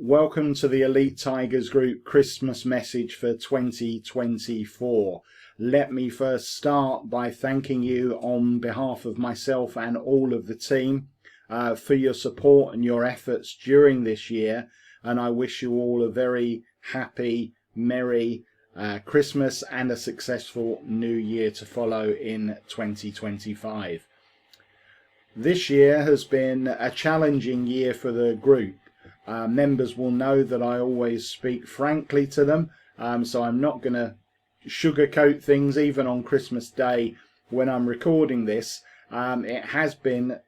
Welcome to the Elite Tigers Group Christmas message for 2024. Let me first start by thanking you on behalf of myself and all of the team for your support and your efforts during this year. And I wish you all a very happy, merry Christmas and a successful new year to follow in 2025. This year has been a challenging year for the group. Members will know that I always speak frankly to them, so I'm not going to sugarcoat things even on Christmas Day when I'm recording this. It has been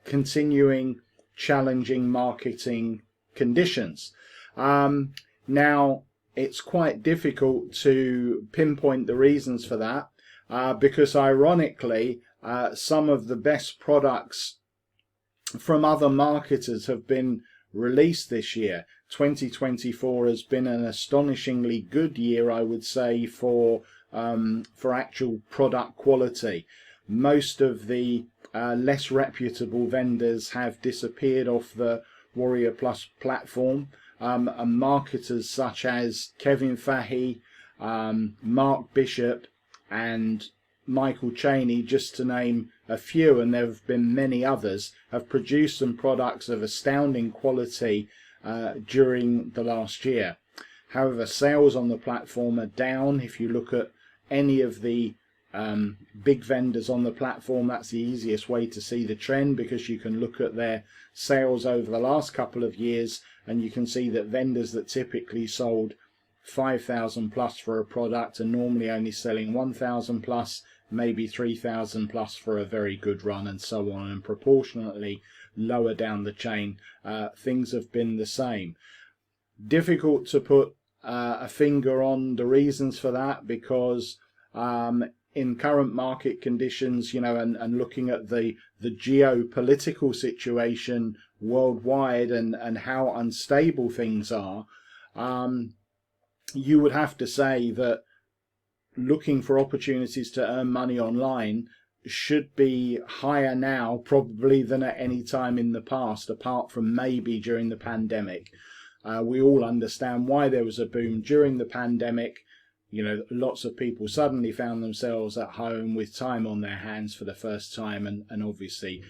continuing challenging marketing conditions. Now, it's quite difficult to pinpoint the reasons for that because ironically, some of the best products from other marketers have been released this year. 2024 has been an astonishingly good year, I would say, for actual product quality. Most of the less reputable vendors have disappeared off the Warrior Plus platform, and marketers such as Kevin Fahey, Mark Bishop and Michael Cheney, just to name a few, and there have been many others, have produced some products of astounding quality during the last year. However, sales on the platform are down. If you look at any of the big vendors on the platform, that's the easiest way to see the trend, because you can look at their sales over the last couple of years and you can see that vendors that typically sold 5,000 plus for a product are normally only selling 1,000 plus, maybe 3,000 plus for a very good run, and so on. And proportionately lower down the chain, things have been the same. Difficult to put a finger on the reasons for that, because in current market conditions, and looking at the geopolitical situation worldwide and how unstable things are, you would have to say that looking for opportunities to earn money online should be higher now probably than at any time in the past, apart from maybe during the pandemic. We all understand why there was a boom during the pandemic. Lots of people suddenly found themselves at home with time on their hands for the first time, and obviously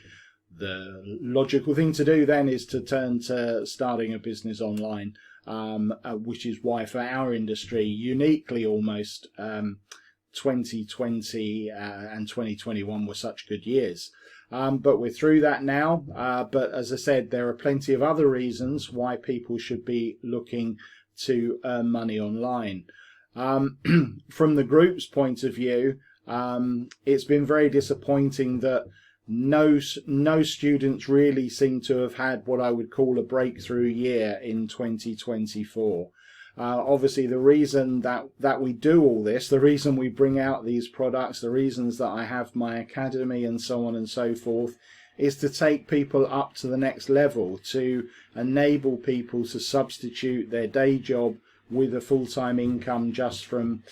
the logical thing to do then is to turn to starting a business online. Which is why for our industry, uniquely almost, 2020 and 2021 were such good years. But we're through that now. But as I said, there are plenty of other reasons why people should be looking to earn money online. From the group's point of view, it's been very disappointing that no students really seem to have had what I would call a breakthrough year in 2024. Obviously, the reason that we do all this, the reason we bring out these products, the reasons that I have my academy and so on and so forth, is to take people up to the next level, to enable people to substitute their day job with a full-time income just from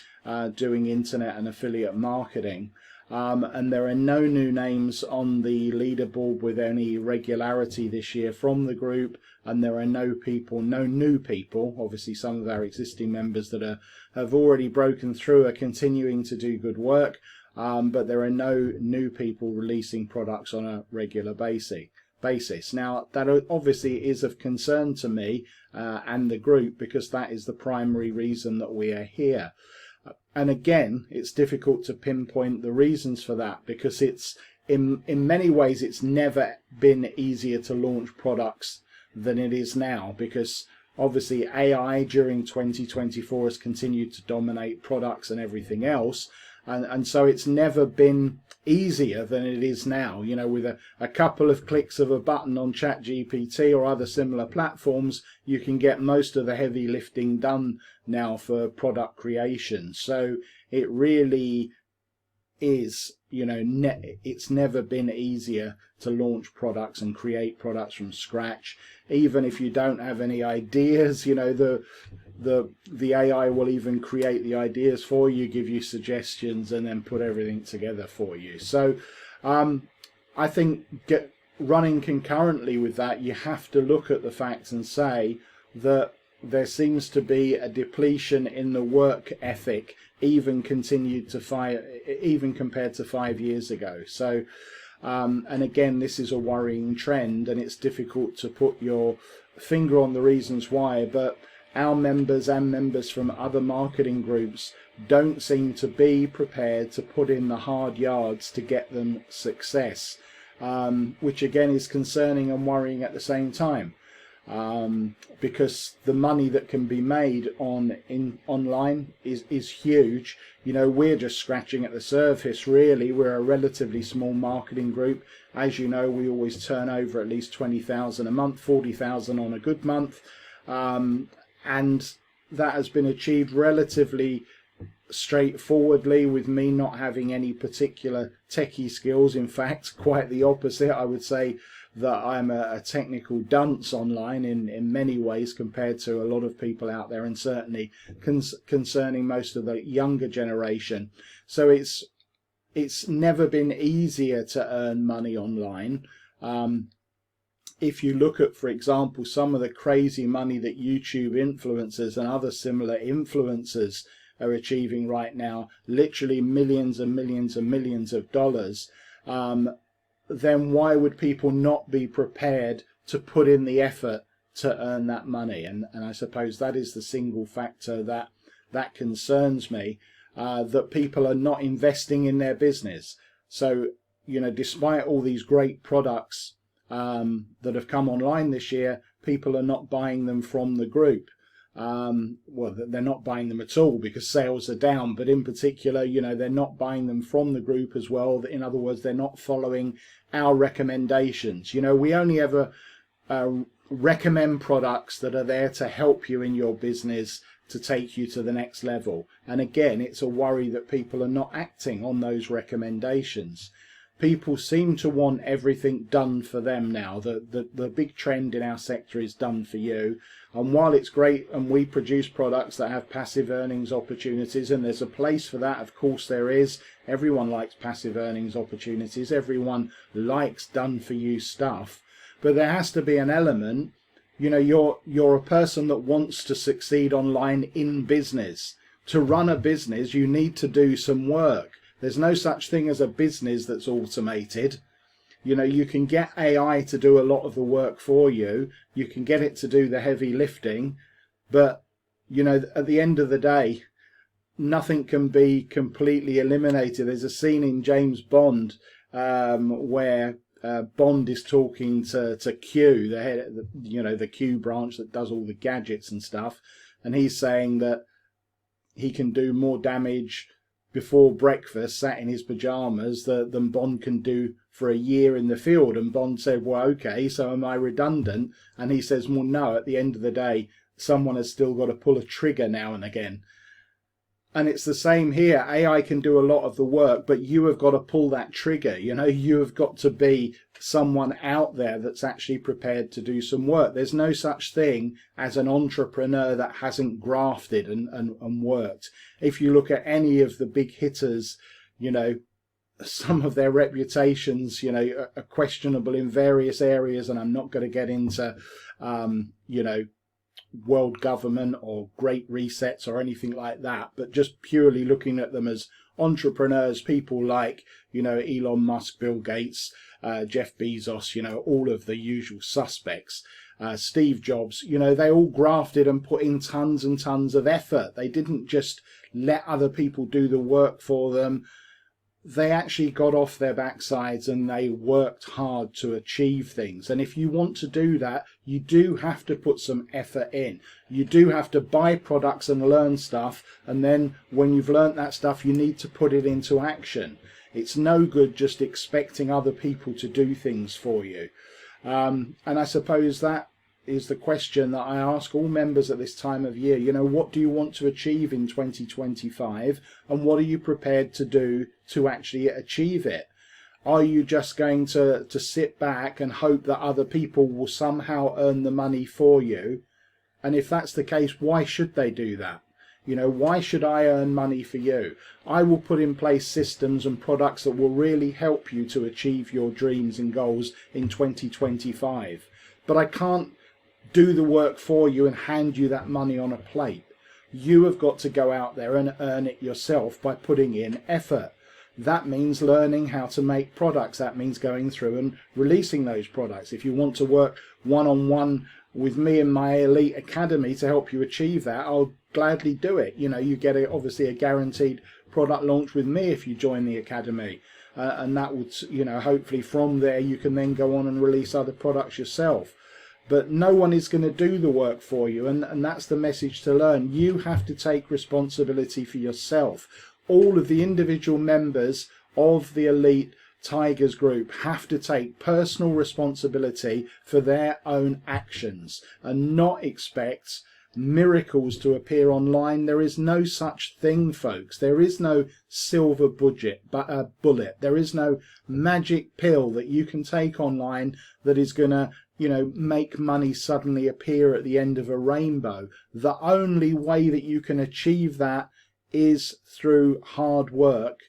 doing internet and affiliate marketing. And there are no new names on the leaderboard with any regularity this year from the group, and there are no new people. Obviously, some of our existing members that have already broken through are continuing to do good work, but there are no new people releasing products on a regular basis. Now, that obviously is of concern to me and the group, because that is the primary reason that we are here. And again, it's difficult to pinpoint the reasons for that, because it's in many ways it's never been easier to launch products than it is now, because obviously AI during 2024 has continued to dominate products and everything else, and so it's never been easier than it is now. With a couple of clicks of a button on ChatGPT or other similar platforms, you can get most of the heavy lifting done now for product creation. So it really is, it's never been easier to launch products and create products from scratch. Even if you don't have any ideas, the AI will even create the ideas for you, give you suggestions, and then put everything together for you. So I think running concurrently with that, you have to look at the facts and say, that there seems to be a depletion in the work ethic, even compared to 5 years ago. So, and again, this is a worrying trend, and it's difficult to put your finger on the reasons why, but our members and members from other marketing groups don't seem to be prepared to put in the hard yards to get them success, which again is concerning and worrying at the same time, because the money that can be made online is huge. You know, we're just scratching at the surface, really. We're a relatively small marketing group. As you know, we always turn over at least 20,000 a month, 40,000 on a good month, and that has been achieved relatively straightforwardly, with me not having any particular techie skills. In fact, quite the opposite. I would say that I'm a technical dunce online in many ways compared to a lot of people out there, and certainly concerning most of the younger generation. So it's never been easier to earn money online. If you look at, for example, some of the crazy money that YouTube influencers and other similar influencers are achieving right now, literally millions and millions and millions of dollars, then why would people not be prepared to put in the effort to earn that money? And I suppose that is the single factor that concerns me, that people are not investing in their business. So, you know, despite all these great products that have come online this year, people are not buying them from the group. Well, they're not buying them at all because sales are down, but in particular, you know, they're not buying them from the group as well. In other words, they're not following our recommendations. You know, we only ever recommend products that are there to help you in your business, to take you to the next level. And again, it's a worry that people are not acting on those recommendations. People seem to want everything done for them now. The big trend in our sector is done for you. And while it's great and we produce products that have passive earnings opportunities, and there's a place for that, of course there is. Everyone likes passive earnings opportunities. Everyone likes done for you stuff. But there has to be an element, you know, you're a person that wants to succeed online in business. To run a business, you need to do some work. There's no such thing as a business that's automated. You know, you can get AI to do a lot of the work for you. You can get it to do the heavy lifting. But, you know, at the end of the day, nothing can be completely eliminated. There's a scene in James Bond where Bond is talking to Q, the head, you know, the Q branch that does all the gadgets and stuff. And he's saying that he can do more damage before breakfast, sat in his pajamas, than Bond can do for a year in the field. And Bond said, well, okay, so am I redundant? And he says, well, no, at the end of the day, someone has still got to pull a trigger now and again. And it's the same here. AI can do a lot of the work, but you have got to pull that trigger. You know, you have got to be someone out there that's actually prepared to do some work. There's no such thing as an entrepreneur that hasn't grafted and worked. If you look at any of the big hitters, you know, some of their reputations, you know, are questionable in various areas. And I'm not going to get into, you know, world government or great resets or anything like that, but just purely looking at them as entrepreneurs, people like, you know, Elon Musk, Bill Gates, Jeff Bezos, you know, all of the usual suspects, Steve Jobs, you know, they all grafted and put in tons and tons of effort. They didn't just let other people do the work for them. They actually got off their backsides and they worked hard to achieve things. And if you want to do that, you do have to put some effort in. You do have to buy products and learn stuff. And then when you've learned that stuff, you need to put it into action. It's no good just expecting other people to do things for you. And I suppose that is the question that I ask all members at this time of year. You know, what do you want to achieve in 2025, and what are you prepared to do to actually achieve it? Are you just going to sit back and hope that other people will somehow earn the money for you? And if that's the case, why should they do that? You know, why should I earn money for you? I will put in place systems and products that will really help you to achieve your dreams and goals in 2025. But I can't do the work for you and hand you that money on a plate. You have got to go out there and earn it yourself by putting in effort. That means learning how to make products. That means going through and releasing those products. If you want to work one-on-one with me and my Elite Academy to help you achieve that, I'll gladly do it. You know, you get obviously a guaranteed product launch with me if you join the Academy. And that would, you know, hopefully from there you can then go on and release other products yourself. But no one is going to do the work for you, and that's the message to learn. You have to take responsibility for yourself. All of the individual members of the Elite Tigers group have to take personal responsibility for their own actions and not expect miracles to appear online. There is no such thing, folks. There is no silver bullet. There is no magic pill that you can take online that is going to, you know, make money suddenly appear at the end of a rainbow. The only way that you can achieve that is through hard work.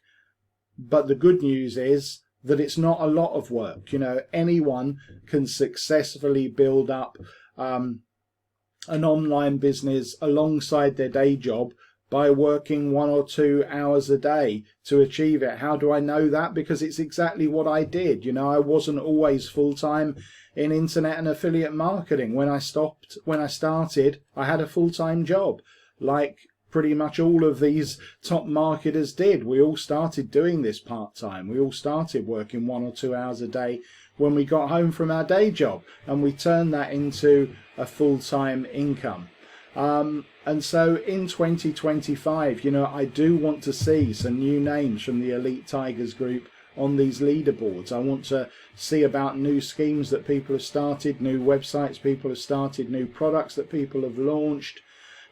But the good news is that it's not a lot of work. You know, anyone can successfully build up an online business alongside their day job by working 1 or 2 hours a day to achieve it. How do I know that? Because it's exactly what I did. You know, I wasn't always full-time in internet and affiliate marketing. When I started, I had a full-time job, like pretty much all of these top marketers did. We all started doing this part-time. We all started working 1 or 2 hours a day when we got home from our day job, and we turned that into a full-time income. And so in 2025, you know, I do want to see some new names from the Elite Tigers group on these leaderboards. I want to see about new schemes that people have started, new websites people have started, new products that people have launched,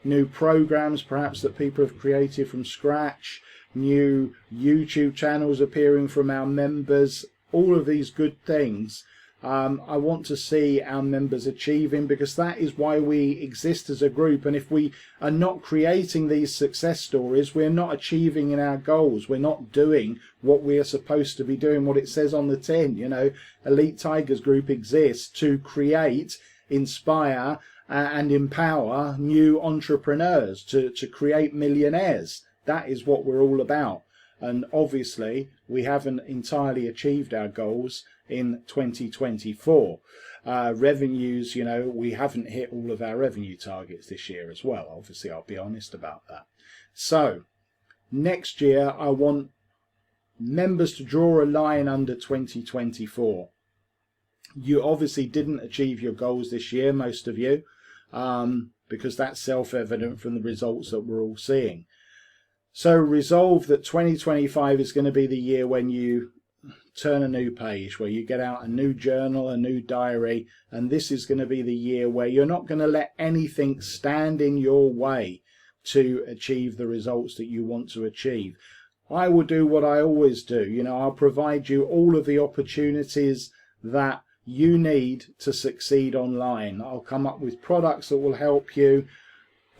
new programs perhaps that people have created from scratch, new YouTube channels appearing from our members, all of these good things. I want to see our members achieving, because that is why we exist as a group. And if we are not creating these success stories, we're not achieving in our goals. We're not doing what we are supposed to be doing, what it says on the tin. You know, Elite Tigers Group exists to create, inspire and empower new entrepreneurs, to create millionaires. That is what we're all about. And obviously we haven't entirely achieved our goals in 2024. Revenues, you know, we haven't hit all of our revenue targets this year as well. Obviously, I'll be honest about that. So next year, I want members to draw a line under 2024. You obviously didn't achieve your goals this year, most of you, because that's self-evident from the results that we're all seeing. So resolve that 2025 is going to be the year when you turn a new page, where you get out a new journal, a new diary, and this is going to be the year where you're not going to let anything stand in your way to achieve the results that you want to achieve. I will do what I always do. You know, I'll provide you all of the opportunities that you need to succeed online. I'll come up with products that will help you.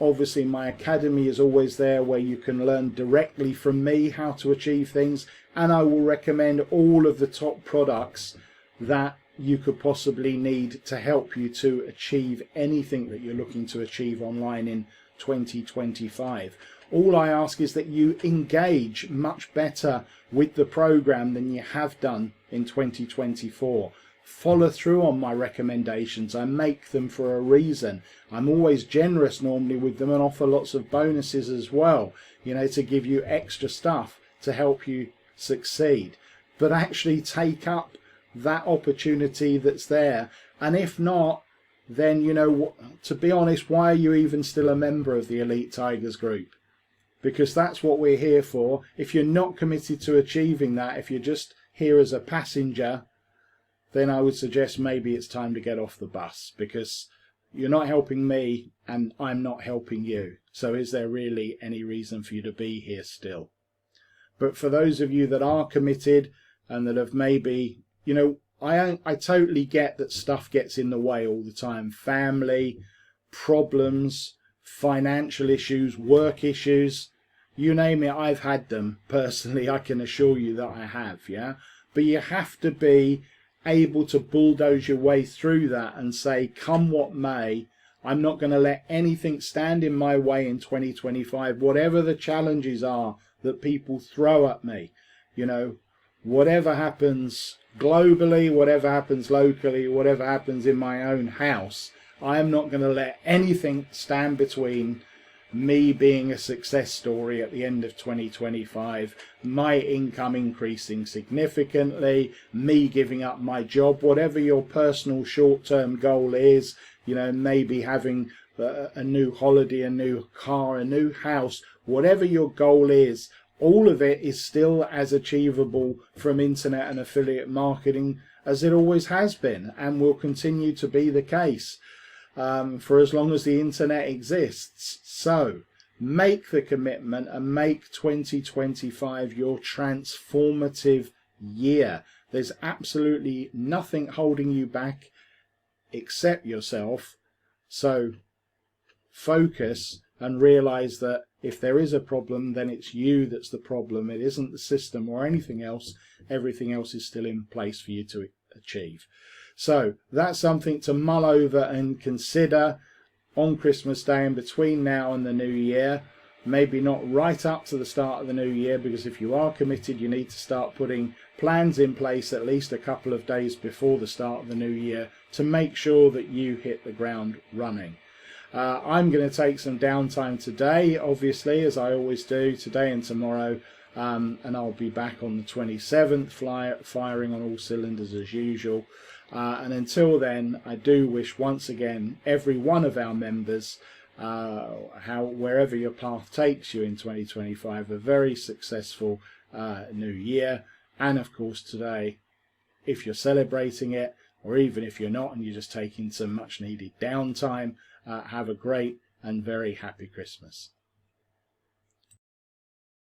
Obviously, my academy is always there, where you can learn directly from me how to achieve things, and I will recommend all of the top products that you could possibly need to help you to achieve anything that you're looking to achieve online in 2025. All I ask is that you engage much better with the program than you have done in 2024. Follow through on my recommendations. I make them for a reason. I'm always generous normally with them and offer lots of bonuses as well, you know, to give you extra stuff to help you succeed. But actually take up that opportunity that's there. And if not, then, you know, to be honest, why are you even still a member of the Elite Tigers group? Because that's what we're here for. If you're not committed to achieving that, if you're just here as a passenger, then I would suggest maybe it's time to get off the bus, because you're not helping me and I'm not helping you. So is there really any reason for you to be here still? But for those of you that are committed and that have maybe, you know, I totally get that stuff gets in the way all the time. Family, problems, financial issues, work issues, you name it, I've had them personally. I can assure you that I have, yeah? But you have to be able to bulldoze your way through that and say, come what may, I'm not going to let anything stand in my way in 2025, whatever the challenges are that people throw at me. You know, whatever happens globally, whatever happens locally, whatever happens in my own house, I am not going to let anything stand between me being a success story at the end of 2025, my income increasing significantly, me giving up my job, whatever your personal short-term goal is, you know, maybe having a new holiday, a new car, a new house, whatever your goal is, all of it is still as achievable from internet and affiliate marketing as it always has been and will continue to be the case for as long as the internet exists. So make the commitment and make 2025 your transformative year. There's absolutely nothing holding you back except yourself. So focus and realize that if there is a problem, then it's you that's the problem. It isn't the system or anything else. Everything else is still in place for you to achieve. So that's something to mull over and consider on Christmas Day and between now and the new year. Maybe not right up to the start of the new year, because if you are committed, you need to start putting plans in place at least a couple of days before the start of the new year to make sure that you hit the ground running. I'm going to take some downtime today, obviously, as I always do, today and tomorrow, and I'll be back on the 27th, firing on all cylinders as usual. And until then, I do wish once again every one of our members, wherever your path takes you in 2025, a very successful new year. And of course today, if you're celebrating it, or even if you're not and you're just taking some much needed downtime, have a great and very happy Christmas.